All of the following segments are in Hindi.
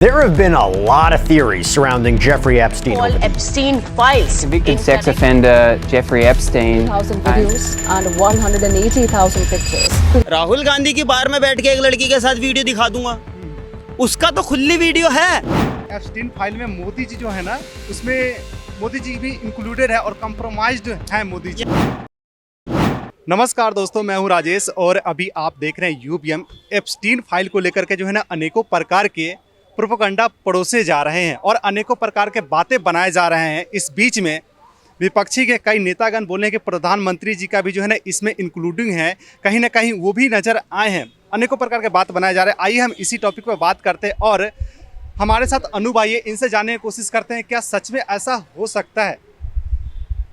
There have been a lot of theories surrounding Jeffrey Epstein. Called Epstein Files. Convicted sex offender Jeffrey Epstein. 1,000 videos and 180,000 pictures. Rahul Gandhi की बार में बैठ के एक लड़की के साथ वीडियो दिखा दूंगा, उसका तो खुली वीडियो है। एप्स्टीन फाइल में मोदी जी जो है ना, उसमें मोदी जी भी इंक्लूडेड है और कंप्रोमाइज्ड है मोदी जी। नमस्कार दोस्तों, मैं हूं राजेश और अभी आप देख रहे हैं यूबीएम। एप्स्टीन फाइल को लेकर के जो है ना अनेकों प्रकार के प्रोपेगेंडा परोसे जा रहे हैं और अनेकों प्रकार के बातें बनाए जा रहे हैं। इस बीच में विपक्षी के कई नेतागण बोले कि प्रधानमंत्री जी का भी जो है ना इसमें इंक्लूडिंग है, कहीं ना कहीं वो भी नज़र आए हैं। अनेकों प्रकार के बात बनाए जा रहे हैं। आइए हम इसी टॉपिक पर बात करते हैं और हमारे साथ अनु भाई है, इनसे जानने की कोशिश करते हैं क्या सच में ऐसा हो सकता है।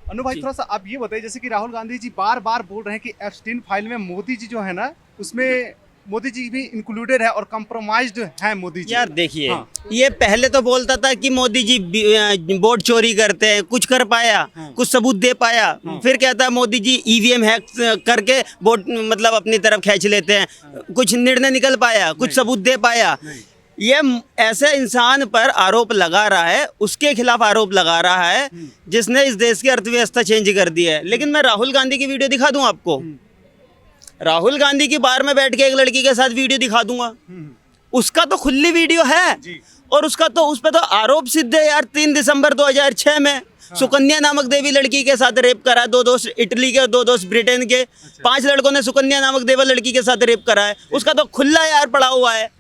अनु भाई, थोड़ा सा आप ये बताइए, जैसे कि राहुल गांधी जी बार बार बोल रहे हैं कि एप्स्टीन फाइल में मोदी जी जो है ना, उसमें मोदी जी भी इंक्लूडेड है और कंप्रोमाइज्ड है मोदी जी। यार देखिए, ये पहले तो बोलता था कि मोदी जी वोट चोरी करते हैं, कुछ कर पाया, कुछ सबूत दे पाया। फिर कहता है मोदी जी ईवीएम हैक करके वोट मतलब अपनी तरफ खींच लेते हैं, कुछ निर्णय निकल पाया, कुछ सबूत दे पाया। ये ऐसे इंसान पर आरोप लगा रहा है, उसके खिलाफ आरोप लगा रहा है जिसने इस देश की अर्थव्यवस्था चेंज कर दी है। लेकिन मैं राहुल गांधी की वीडियो दिखा दूं आपको, राहुल गांधी की बार में बैठ के एक लड़की के साथ वीडियो दिखा दूंगा, उसका तो खुली वीडियो है और उसका तो उस पर तो आरोप सिद्ध है यार। 3 दिसंबर 2006 में सुकन्या नामक देवी लड़की के साथ रेप करा, 2 दोस्त इटली के, 2 दोस्त ब्रिटेन के, 5 लड़कों ने सुकन्या नामक देवी लड़की के साथ रेप करा है, उसका तो खुला यार पड़ा हुआ है।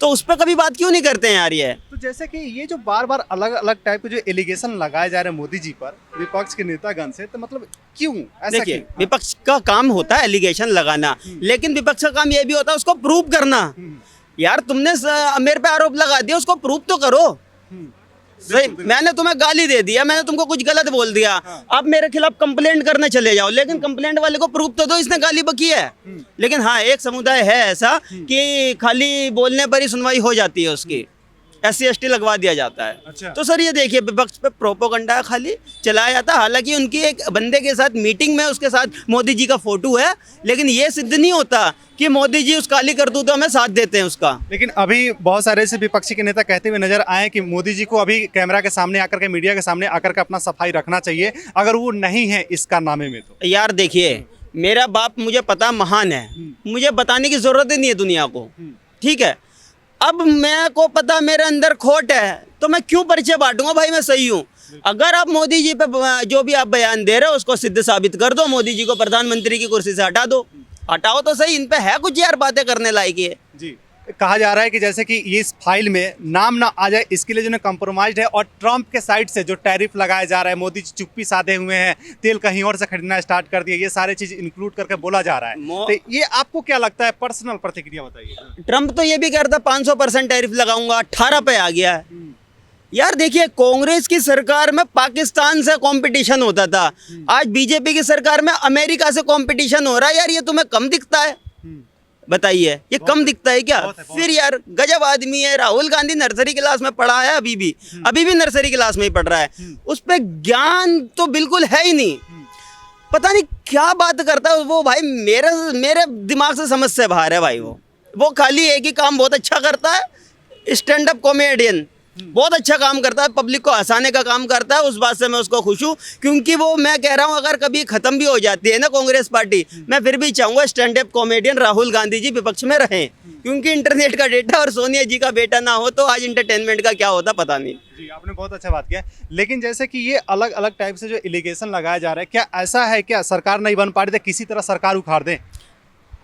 तो उस पर कभी बात क्यों नहीं करते हैं यार ये? तो जैसे कि ये जो बार बार अलग अलग टाइप के जो एलिगेशन लगाए जा रहे हैं मोदी जी पर विपक्ष के नेतागण से, तो मतलब क्यों ऐसा? देखिए, विपक्ष का काम होता है एलिगेशन लगाना, लेकिन विपक्ष का काम ये भी होता है उसको प्रूव करना। यार तुमने मेरे पे आरोप लगा दिया, उसको प्रूव तो करो। सही, मैंने तुम्हें गाली दे दिया, मैंने तुमको कुछ गलत बोल दिया, अब मेरे खिलाफ कंप्लेंट करने चले जाओ, लेकिन कंप्लेंट वाले को प्रूफ तो दो इसने गाली बकी है। लेकिन हाँ, एक समुदाय है ऐसा कि खाली बोलने पर ही सुनवाई हो जाती है, उसकी SC ST लगवा दिया जाता है। अच्छा। तो सर ये देखिए, विपक्ष पे प्रोपेगेंडा खाली चलाया जाता है। हालांकि उनकी एक बंदे के साथ मीटिंग में उसके साथ मोदी जी का फोटो है, लेकिन ये सिद्ध नहीं होता कि मोदी जी उस काली करतूतों में साथ देते हैं उसका। लेकिन अभी बहुत सारे ऐसे विपक्षी के नेता कहते हुए नजर आए कि मोदी जी को अभी कैमरा के सामने आकर के, मीडिया के सामने आकर के अपना सफाई रखना चाहिए, अगर वो नहीं है इस कारनामे में तो। यार देखिए, मेरा बाप मुझे पता महान है, मुझे बताने की जरूरत ही नहीं है दुनिया को, ठीक है। अब मैं को पता मेरे अंदर खोट है तो मैं क्यों परिचय बांटूंगा? भाई मैं सही हूँ। अगर आप मोदी जी पे जो भी आप बयान दे रहे हो उसको सिद्ध साबित कर दो, मोदी जी को प्रधानमंत्री की कुर्सी से हटा दो, हटाओ तो सही। इन पे है कुछ यार बातें करने लायक है जी। कहा जा रहा है कि जैसे कि ये इस फाइल में नाम ना आ जाए इसके लिए जो है कंप्रोमाइज्ड है, और ट्रंप के साइड से जो टैरिफ लगाया जा रहा है, मोदी जी चुप्पी साधे हुए हैं, तेल कहीं और से खरीदना स्टार्ट कर दिया, ये सारे चीज इंक्लूड करके बोला जा रहा है। तो ये आपको क्या लगता है? पर्सनल प्रतिक्रिया बताइए। ट्रंप तो ये भी कह रहा था 500% टैरिफ लगाऊंगा, 18 पे आ गया है। यार देखिए, कांग्रेस की सरकार में पाकिस्तान से कंपटीशन होता था, आज बीजेपी की सरकार में अमेरिका से कंपटीशन हो रहा है। यार ये तुम्हें कम दिखता है? बताइए, ये कम दिखता है क्या? फिर यार गजब आदमी है। राहुल गांधी नर्सरी क्लास में पढ़ा है, अभी भी नर्सरी क्लास में ही पढ़ रहा है, उस पर ज्ञान तो बिल्कुल है ही नहीं। पता नहीं क्या बात करता है वो भाई, मेरे दिमाग से समझ से बाहर है भाई। वो खाली एक ही काम बहुत अच्छा करता है, स्टैंड अप कॉमेडियन बहुत अच्छा काम करता है, पब्लिक को हंसाने का काम करता है। उस बात से मैं उसको खुश हूँ, क्योंकि वो, मैं कह रहा हूँ, अगर कभी खत्म भी हो जाती है ना कांग्रेस पार्टी, मैं फिर भी चाहूँगा stand up comedian Rahul Gandhi ji विपक्ष में रहें, क्योंकि इंटरनेट का डेटा और सोनिया जी का बेटा ना हो तो आज इंटरटेनमेंट का क्या होता पता नहीं। जी, आपने बहुत अच्छा बात किया। लेकिन जैसे कि ये अलग अलग टाइप से जो एलिगेशन लगाया जा रहा है, क्या ऐसा है क्या सरकार नहीं बन पा रही थी, किसी तरह सरकार उखाड़ दें?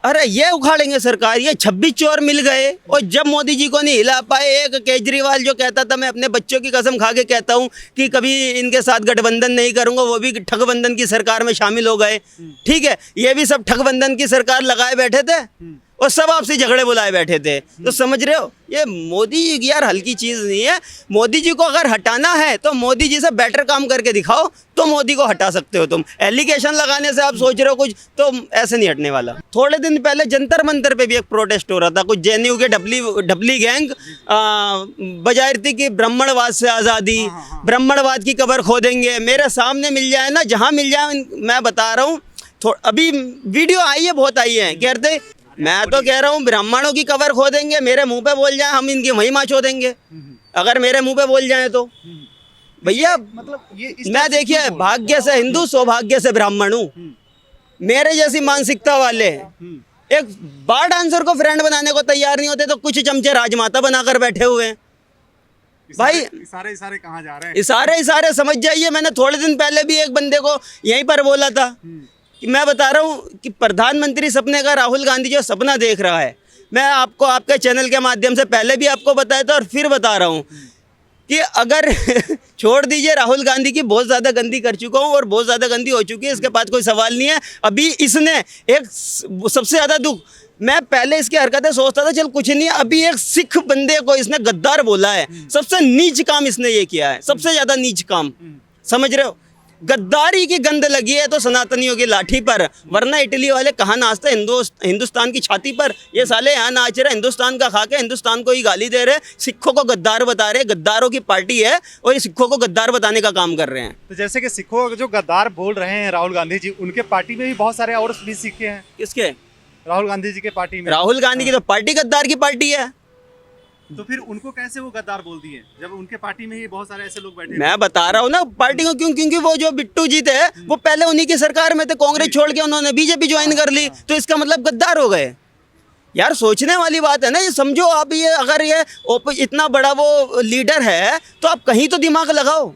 अरे ये उखाड़ेंगे सरकार, ये 26 चोर मिल गए और जब मोदी जी को नहीं हिला पाए। एक केजरीवाल जो कहता था, मैं अपने बच्चों की कसम खा के कहता हूँ कि कभी इनके साथ गठबंधन नहीं करूँगा, वो भी ठगबंधन की सरकार में शामिल हो गए, ठीक है। ये भी सब ठगबंधन की सरकार लगाए बैठे थे और सब आपसी झगड़े बुलाए बैठे थे। तो समझ रहे हो, ये मोदी जी यार हल्की चीज़ नहीं है। मोदी जी को अगर हटाना है तो मोदी जी से बेटर काम करके दिखाओ, तो मोदी को हटा सकते हो तुम। एलिगेशन लगाने से आप सोच रहे हो कुछ, तो ऐसे नहीं हटने वाला। थोड़े दिन पहले जंतर मंतर पे भी एक प्रोटेस्ट हो रहा था, कुछ JNU के डबली गैंग बजा रही थी कि ब्राह्मणवाद से आज़ादी, ब्राह्मणवाद की कबर खोदेंगे। मेरे सामने मिल जाए ना, जहाँ मिल जाए, मैं बता रहा हूँ, अभी वीडियो आई है, बहुत आई है, कहते मैं तो कह रहा हूँ ब्राह्मणों की कबर खो देंगे, मेरे मुंह पे बोल जाए हम इनकी महिमा छो देंगे। अगर मेरे मुंह पे बोल जाए तो भैया मतलब ये इस मैं तरह से देखिए क्यों बोल भाग्य से हिंदू सौभाग्य से ब्राह्मण हूँ। मेरे जैसी मानसिकता वाले एक बार डांसर को फ्रेंड बनाने को तैयार नहीं होते तो कुछ चमचे राजमाता बनाकर बैठे हुए हैं। भाई इशारे कहाँ जा रहे हैं? इशारे समझ जाइए। मैंने थोड़े दिन पहले भी एक बंदे को यहीं पर बोला था कि मैं बता रहा हूँ कि प्रधानमंत्री सपने का राहुल गांधी जो सपना देख रहा है, मैं आपको आपके चैनल के माध्यम से पहले भी आपको बताया था और फिर बता रहा हूँ कि अगर छोड़ दीजिए, राहुल गांधी की बहुत ज़्यादा गंदी कर चुका हूँ और बहुत ज़्यादा गंदी हो चुकी है, इसके बाद कोई सवाल नहीं है। अभी इसने एक सबसे ज़्यादा दुख, मैं पहले इसकी हरकतें सोचता था चल कुछ नहीं है, अभी एक सिख बंदे को इसने गद्दार बोला है। सबसे नीच काम इसने ये किया है, सबसे ज़्यादा नीच काम, समझ रहे हो। गद्दारी की गंद लगी है तो सनातनियों की लाठी पर, वरना इटली वाले कहाँ नाचते हिंदुस्तान की छाती पर। ये साले यहाँ नाच रहे, हिंदुस्तान का खा के हिंदुस्तान को ही गाली दे रहे, सिखों को गद्दार बता रहे। गद्दारों की पार्टी है और ये सिखों को गद्दार बताने का काम कर रहे हैं। तो जैसे कि सिखों जो गद्दार बोल रहे हैं राहुल गांधी जी, उनके पार्टी में भी बहुत सारे और भी सिखे हैं। किसके? राहुल गांधी जी के पार्टी में। राहुल गांधी की तो पार्टी गद्दार की पार्टी है। तो फिर उनको कैसे वो गद्दार बोल दिए जब उनके पार्टी में ही बहुत सारे ऐसे लोग बैठे हैं? मैं बता रहा हूँ ना पार्टी को क्यों, क्योंकि वो जो बिट्टू जी थे वो पहले उन्हीं की सरकार में थे, कांग्रेस छोड़ के उन्होंने बीजेपी ज्वाइन कर ली, तो इसका मतलब गद्दार हो गए। यार सोचने वाली बात है ना ये। समझो आप, ये अगर ये इतना बड़ा वो लीडर है तो आप कहीं तो दिमाग लगाओ।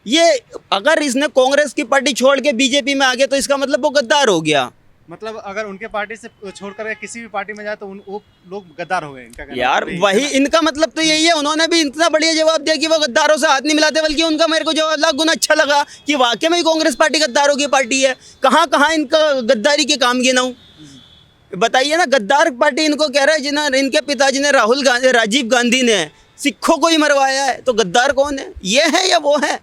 ये अगर इसने कांग्रेस की पार्टी छोड़ के बीजेपी में आ गया तो इसका मतलब वो गद्दार हो गया। मतलब अगर उनके पार्टी से छोड़कर किसी भी पार्टी में जाए तो वो लोग गद्दार हो गए, इनका कहना यार है। वही इनका मतलब तो यही है। उन्होंने भी इतना बढ़िया जवाब दिया कि वो गद्दारों से हाथ नहीं मिलाते, बल्कि उनका मेरे को जवाब लाख गुना अच्छा लगा कि वाकई में कांग्रेस पार्टी गद्दारों की पार्टी है। कहाँ कहाँ इनका गद्दारी के काम गिनाऊं, बताइए ना। गद्दार पार्टी इनको कह रहा है जिन्हें इनके पिताजी ने राजीव गांधी ने सिखों को ही मरवाया है, तो गद्दार कौन है? ये है या वो है?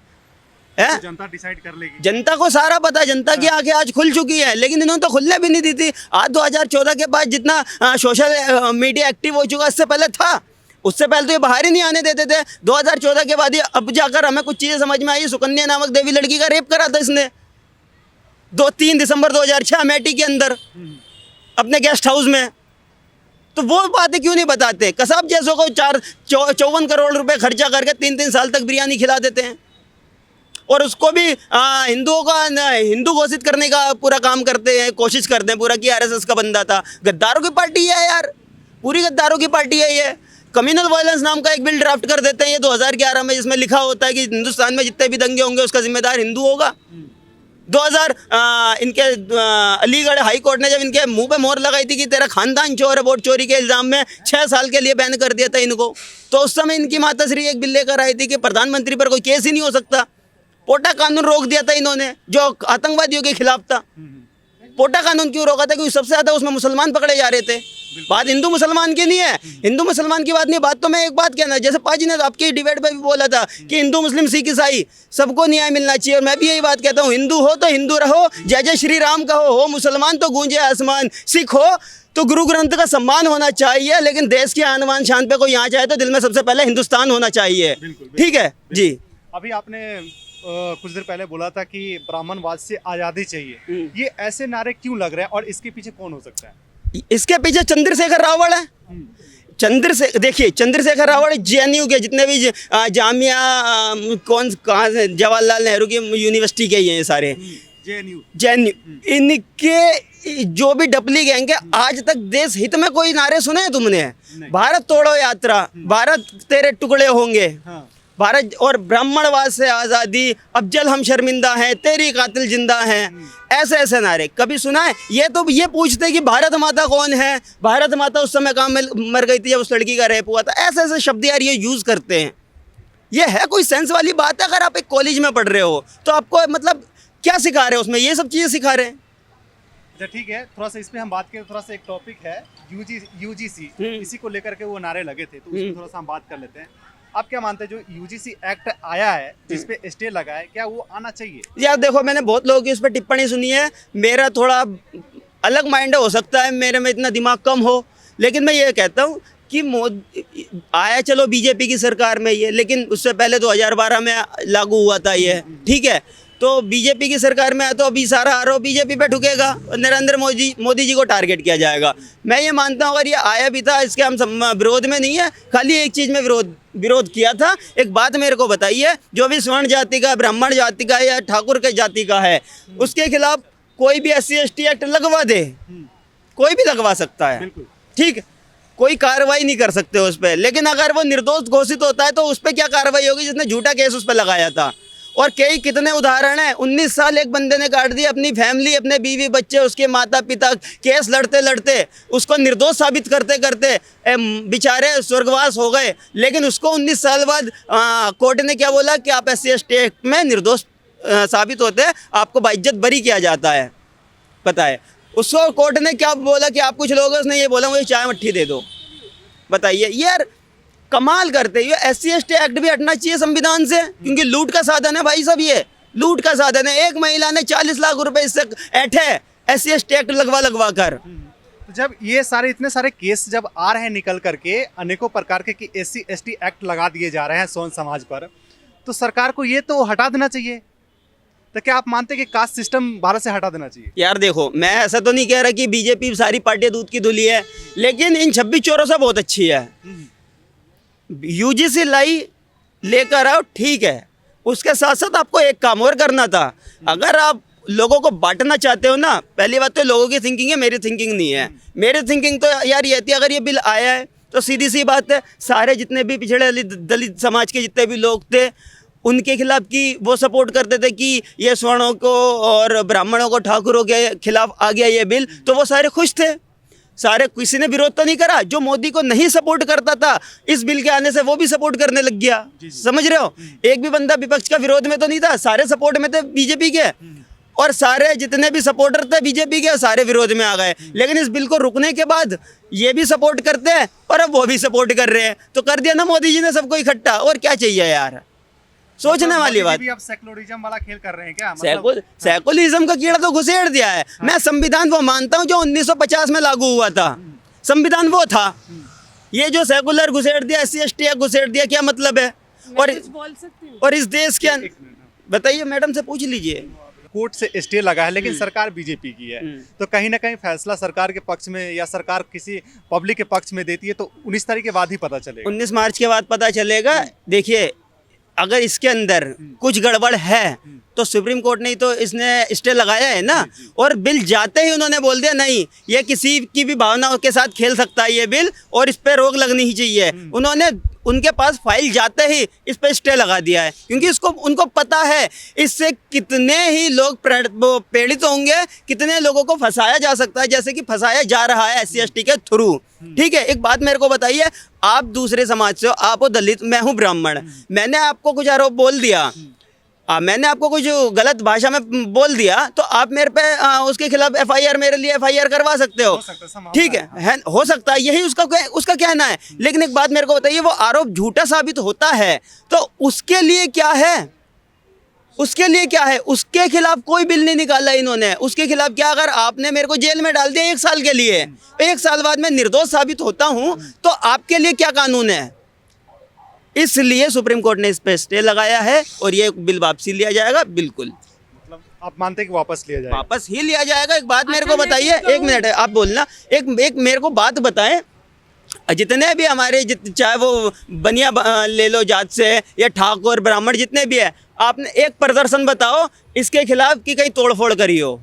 तो जनता डिसाइड कर लेगी। जनता को सारा पता है, जनता की आंखें आज खुल चुकी है, लेकिन इन्होंने तो खुलने भी नहीं दी थी। आज 2014 के बाद जितना सोशल मीडिया एक्टिव हो चुका, इससे पहले था, उससे पहले तो ये बाहर ही नहीं आने देते थे। 2014 के बाद ये अब जाकर हमें कुछ चीज़ें समझ में आई। सुकन्या नामक देवी लड़की का रेप करा था इसने 3 दिसंबर 2006 अमेठी के अंदर अपने गेस्ट हाउस में। तो वो बातें क्यों नहीं बताते? कसाब जैसों को 54 करोड़ रुपए खर्चा करके 3-3 साल तक बिरयानी खिला देते हैं और उसको भी हिंदुओं का हिंदू घोषित करने का पूरा काम करते हैं, कोशिश करते हैं पूरा कि आरएसएस का बंदा था। गद्दारों की पार्टी है यार, पूरी गद्दारों की पार्टी है ये। कम्युनल वायलेंस नाम का एक बिल ड्राफ्ट कर देते हैं ये 2011 में, जिसमें लिखा होता है कि हिंदुस्तान में जितने भी दंगे होंगे उसका जिम्मेदार हिंदू होगा। 2000 इनके अलीगढ़ हाई कोर्ट ने जब इनके मुंह पे मोहर लगाई थी कि तेरा खानदान चोर है, वोट चोरी के इल्ज़ाम में 6 साल के लिए बैन कर दिया था इनको, तो उस समय इनकी माताश्री एक बिल लेकर आई थी कि प्रधानमंत्री पर कोई केस ही नहीं हो सकता। पोटा कानून रोक दिया था इन्होंने जो आतंकवादियों के खिलाफ था। पोटा कानून क्यों रोका था? क्योंकि सबसे ज़्यादा उसमें मुसलमान पकड़े जा रहे थे। बात हिंदू मुसलमान की नहीं है, हिंदू मुसलमान की बात नहीं। बात तो मैं एक बात कहना, जैसे पाजी ने आपकी डिबेट में भी बोला था कि हिंदू मुस्लिम सिख ईसाई सबको न्याय मिलना चाहिए, और मैं भी यही बात कहता हूँ। हिंदू हो तो हिंदू रहो, जय जय श्री राम का हो, मुसलमान तो गूंजे आसमान, सिख हो तो गुरु ग्रंथ का सम्मान होना चाहिए, लेकिन देश की आन बान शान पे कोई यहाँ जाए तो दिल में सबसे पहले हिंदुस्तान होना चाहिए। ठीक है जी। अभी आपने कुछ देर पहले बोला था कि ब्राह्मणवाद से आज़ादी चाहिए, ये ऐसे नारे क्यों लग रहे हैं और इसके पीछे कौन हो सकता है? इसके पीछे चंद्रशेखर रावण है। देखिए चंद्रशेखर रावण जेएनयू के जितने भी जामिया कहाँ से जवाहरलाल नेहरू की यूनिवर्सिटी के ये सारे जेएनयू, इनके जो भी डपली गैंग है, आज तक देश हित में कोई नारे सुने हैं तुमने? भारत तोड़ो यात्रा, भारत तेरे टुकड़े होंगे, भारत और ब्राह्मणवाद से आज़ादी, अब जल हम शर्मिंदा हैं, तेरी कातिल जिंदा हैं, ऐसे ऐसे नारे कभी सुना है? ये तो ये पूछते कि भारत माता कौन है, भारत माता उस समय कहाँ मर गई थी जब उस लड़की का रेप हुआ था। ऐसे ऐसे शब्द यार ये यूज़ करते हैं। ये है कोई सेंस वाली बात है? अगर आप एक कॉलेज में पढ़ रहे हो तो आपको मतलब क्या सिखा रहे हो उसमें? ये सब चीज़ें सिखा रहे हैं। अच्छा ठीक है, थोड़ा सा इस पे हम बात करें। थोड़ा सा एक टॉपिक है यूजीसी, इसी को लेकर के वो नारे लगे थे, तो उसमें थोड़ा सा हम बात कर लेते हैं। आप क्या मानते हैं जो यूजीसी एक्ट आया है जिसपे स्टे लगा है, क्या वो आना चाहिए? यार देखो, मैंने बहुत लोगों की उस पर टिप्पणी सुनी है, मेरा थोड़ा अलग माइंड हो सकता है, मेरे में इतना दिमाग कम हो, लेकिन मैं ये कहता हूँ कि आया चलो बीजेपी की सरकार में ये, लेकिन उससे पहले 2012 में लागू हुआ था ये, ठीक है। तो बीजेपी की सरकार में है तो अभी सारा आरोप बीजेपी पे ठुकेगा, नरेंद्र मोदी जी को टारगेट किया जाएगा। मैं ये मानता हूँ अगर ये आया भी था, इसके हम विरोध में नहीं है, खाली एक चीज़ में विरोध किया था। एक बात मेरे को बताइए, जो भी स्वर्ण जाति का, ब्राह्मण जाति का या ठाकुर के जाति का है, उसके खिलाफ कोई भी SC/ST एक्ट लगवा दे, कोई भी लगवा सकता है, ठीक, कोई कार्रवाई नहीं कर सकते उस पर। लेकिन अगर वो निर्दोष घोषित होता है तो उस पर क्या कार्रवाई होगी जिसने झूठा केस उस पर लगाया था। और कितने उदाहरण हैं, 19 साल एक बंदे ने काट दिया, अपनी फैमिली, अपने बीवी बच्चे, उसके माता पिता, केस लड़ते लड़ते उसको निर्दोष साबित करते करते बेचारे स्वर्गवास हो गए। लेकिन उसको 19 साल बाद कोर्ट ने क्या बोला कि आप SC/ST एक्ट में निर्दोष साबित होते हैं, आपको बाइज्जत बरी किया जाता है। पता है उसको कोर्ट ने क्या बोला कि आप कुछ लोग, उसने ये बोला मुझे चाय मट्ठी दे दो। बताइए यार, कमाल करते हैं। ये SC/ST एक्ट भी हटना चाहिए संविधान से, क्योंकि लूट का साधन है भाई सब, ये लूट का साधन है। एक महिला ने 40 लाख रुपए इससे ऐठे SC/ST एक्ट लगवा कर। तो जब ये सारे इतने सारे केस जब आ रहे हैं निकल करके अनेकों प्रकार के कि SC/ST एक्ट लगा दिए जा रहे हैं सोन समाज पर, तो सरकार को ये तो हटा देना चाहिए। तो क्या आप मानते हैं कि कास्ट सिस्टम भारत से हटा देना चाहिए? यार देखो, मैं ऐसा तो नहीं कह रहा कि बीजेपी सारी पार्टियां दूध की धुली है, लेकिन इन 26 चोरों से बहुत अच्छी है। UGC लाई लेकर आओ, ठीक है, उसके साथ साथ आपको एक काम और करना था। अगर आप लोगों को बांटना चाहते हो ना, पहली बात तो लोगों की थिंकिंग है, मेरी थिंकिंग नहीं है। मेरी थिंकिंग तो यार ये थी, अगर ये बिल आया है तो सीधी सी बात है, सारे जितने भी पिछड़े दलित समाज के जितने भी लोग थे उनके खिलाफ की वो सपोर्ट करते थे कि ये स्वर्णों को और ब्राह्मणों को, ठाकुरों के खिलाफ आ गया ये बिल, तो वो सारे खुश थे, सारे, किसी ने विरोध तो नहीं करा। जो मोदी को नहीं सपोर्ट करता था इस बिल के आने से, वो भी सपोर्ट करने लग गया। समझ रहे हो, एक भी बंदा विपक्ष का विरोध में तो नहीं था, सारे सपोर्ट में थे बीजेपी के, और सारे जितने भी सपोर्टर थे बीजेपी के सारे विरोध में आ गए। लेकिन इस बिल को रुकने के बाद ये भी सपोर्ट करते हैं और अब वो भी सपोर्ट कर रहे हैं, तो कर दिया ना मोदी जी ने सबको इकट्ठा। और क्या चाहिए यार, सोचने वाली बात। आप सेकुलरिज्म वाला खेल कर रहे हैं क्या? सेकुलरिज्म का कीड़ा तो घुसेड़ दिया है। मैं संविधान वो मानता हूँ जो 1950 में लागू हुआ था, संविधान वो था। ये जो सेकुलर घुसेड़ दिया, SC/ST घुसेड़ दिया, क्या मतलब है? और इस देश के बताइए, मैडम से पूछ लीजिए। कोर्ट से स्टे लगा है, लेकिन सरकार बीजेपी की है, तो कहीं ना कहीं फैसला सरकार के पक्ष में या सरकार किसी पब्लिक के पक्ष में देती है, तो 19 तारीख के बाद ही पता चलेगा। 19 मार्च के बाद पता चलेगा। देखिए, अगर इसके अंदर कुछ गड़बड़ है तो सुप्रीम कोर्ट ने तो इसने स्टे लगाया है ना, और बिल जाते ही उन्होंने बोल दिया नहीं, ये किसी की भी भावनाओं के साथ खेल सकता है ये बिल, और इस पर रोक लगनी ही चाहिए। उन्होंने उनके पास फाइल जाते ही इस पर स्टे लगा दिया है, क्योंकि उनको पता है इससे कितने ही लोग पीड़ित होंगे, कितने लोगों को फंसाया जा सकता है, जैसे कि फंसाया जा रहा है SC/ST के थ्रू। ठीक है, एक बात मेरे को बताइए, आप दूसरे समाज से हो, आप हो दलित, मैं हूँ ब्राह्मण, मैंने आपको कुछ आरोप बोल दिया, मैंने आपको कुछ गलत भाषा में बोल दिया, तो आप मेरे पे उसके खिलाफ FIR, मेरे लिए FIR करवा सकते हो, ठीक है, हो सकता है, यही उसका कहना है। लेकिन एक बात मेरे को बताइए, वो आरोप झूठा साबित होता है तो उसके लिए क्या है? उसके लिए क्या है? उसके खिलाफ कोई बिल नहीं निकाला इन्होंने। उसके खिलाफ क्या, अगर आपने मेरे को जेल में डाल दिया 1 साल के लिए, 1 साल बाद मैं निर्दोष साबित होता हूं, तो आपके लिए क्या कानून है? इसलिए सुप्रीम कोर्ट ने इस पे स्टे लगाया है और ये बिल वापसी लिया जाएगा। बिल्कुल, मतलब आप मानते हैं कि वापस लिया जाएगा? वापस ही लिया जाएगा। एक बात मेरे को बताइए, 1 मिनट है, आप बोलना, एक मेरे को बात बताएं, जितने भी हमारे चाहे वो बनिया ले लो जात से या ठाकुर ब्राह्मण जितने भी है, आपने एक प्रदर्शन बताओ इसके खिलाफ कि कहीं तोड़फोड़ करी हो?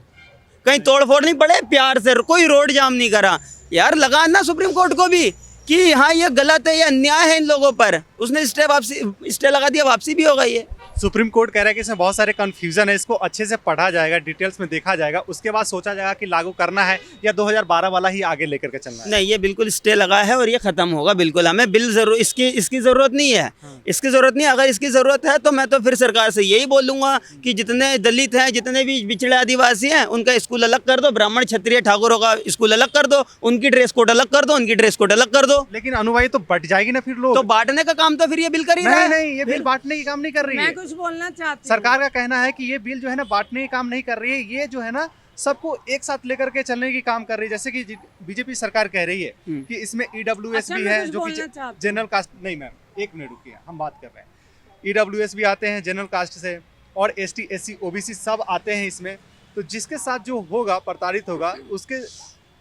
कहीं तोड़फोड़ नहीं पड़े, प्यार से कोई रोड जाम नहीं करा। यार लगाना सुप्रीम कोर्ट को भी कि हाँ ये गलत है, ये अन्याय है इन लोगों पर। उसने स्टे लगा दिया, वापसी भी होगा। ये सुप्रीम कोर्ट कह रहा है कि इसमें बहुत सारे कन्फ्यूजन है, इसको अच्छे से पढ़ा जाएगा, डिटेल्स में देखा जाएगा, उसके बाद सोचा जाएगा कि लागू करना है या 2012 वाला ही आगे लेकर के चलना है। नहीं, ये बिल्कुल स्टे लगा है और ये खत्म होगा। बिल्कुल, हमें बिल जरूर इसकी ज़रूरत नहीं है। इसकी ज़रूरत नहीं है। अगर इसकी ज़रूरत है तो मैं तो फिर सरकार से यही बोलूँगा कि जितने दलित हैं, जितने भी पिछड़े आदिवासी हैं, उनका स्कूल अलग कर दो, ब्राह्मण क्षत्रिय ठाकुरों का स्कूल अलग कर दो, उनकी ड्रेस कोड अलग कर दो, उनकी ड्रेस कोड अलग कर दो। लेकिन अनुवाई तो बट जाएगी ना फिर लोग। तो बांटने का काम तो फिर ये बिल कर ही रहा है। नहीं, ये बिल बांटने की काम नहीं कर रही है। मैं कुछ बोलना चाहती हूँ। सरकार का कहना है कि ये बिल जो है ना बांटने की काम नहीं कर रही है, ये जो है ना सबको एक साथ लेकर के चलने की काम कर रही है। जैसे कि बीजेपी सरकार कह रही है कि इसमें EWS भी है, जो कि जनरल कास्ट। नहीं मैम, 1 मिनट रुकिए, हम बात कर रहे हैं। EWS भी आते हैं जनरल कास्ट से, और ST SC OBC सब आते हैं इसमें। तो जिसके साथ जो होगा प्रताड़ित होगा उसके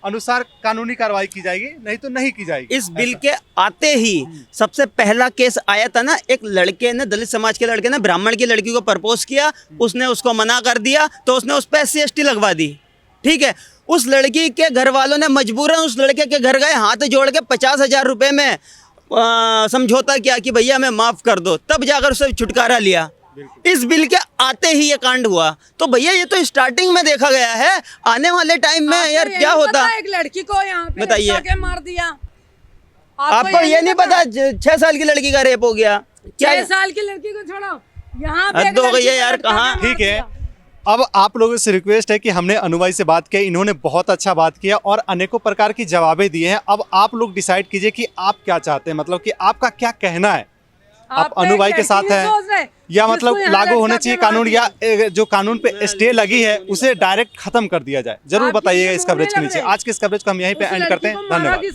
अनुसार कानूनी कार्रवाई की जाएगी, नहीं तो नहीं की जाएगी। इस बिल के आते ही सबसे पहला केस आया था ना, एक लड़के ने, दलित समाज के लड़के ने ब्राह्मण की लड़की को प्रपोज किया, उसने उसको मना कर दिया तो उसने उस पर SC ST लगवा दी। ठीक है, उस लड़की के घर वालों ने मजबूरन उस लड़के के घर गए, हाथ जोड़ के 50,000 रुपए में समझौता किया कि भैया हमें माफ कर दो, तब जाकर उसे छुटकारा लिया। इस बिल के आते ही ये कांड हुआ। तो भैया ये तो स्टार्टिंग में देखा गया है, आने वाले टाइम में यार क्या होता। एक लड़की को यहाँ पे बताइए। लटका के मार दिया। आपको ये नहीं पता 6 साल की लड़की का रेप हो गया? क्या 6 साल की लड़की को छोड़ो, यहाँ पे हद हो गई है यार, कहाँ? ठीक है, अब आप लोगों से रिक्वेस्ट है कि हमने अनुभाई से बात किया, इन्होंने बहुत अच्छा बात किया और अनेकों प्रकार की जवाबें दिए हैं। अब आप लोग डिसाइड कीजिए कि आप क्या चाहते हैं, मतलब कि आपका क्या कहना है। आप अनुभाई के साथ हैं या मतलब लागू होना चाहिए कानून, या जो कानून पे स्टे लगी है उसे डायरेक्ट खत्म कर दिया जाए? जरूर बताइएगा इस कवरेज के नीचे। आज के इस कवरेज को हम यहीं पे एंड करते हैं। धन्यवाद।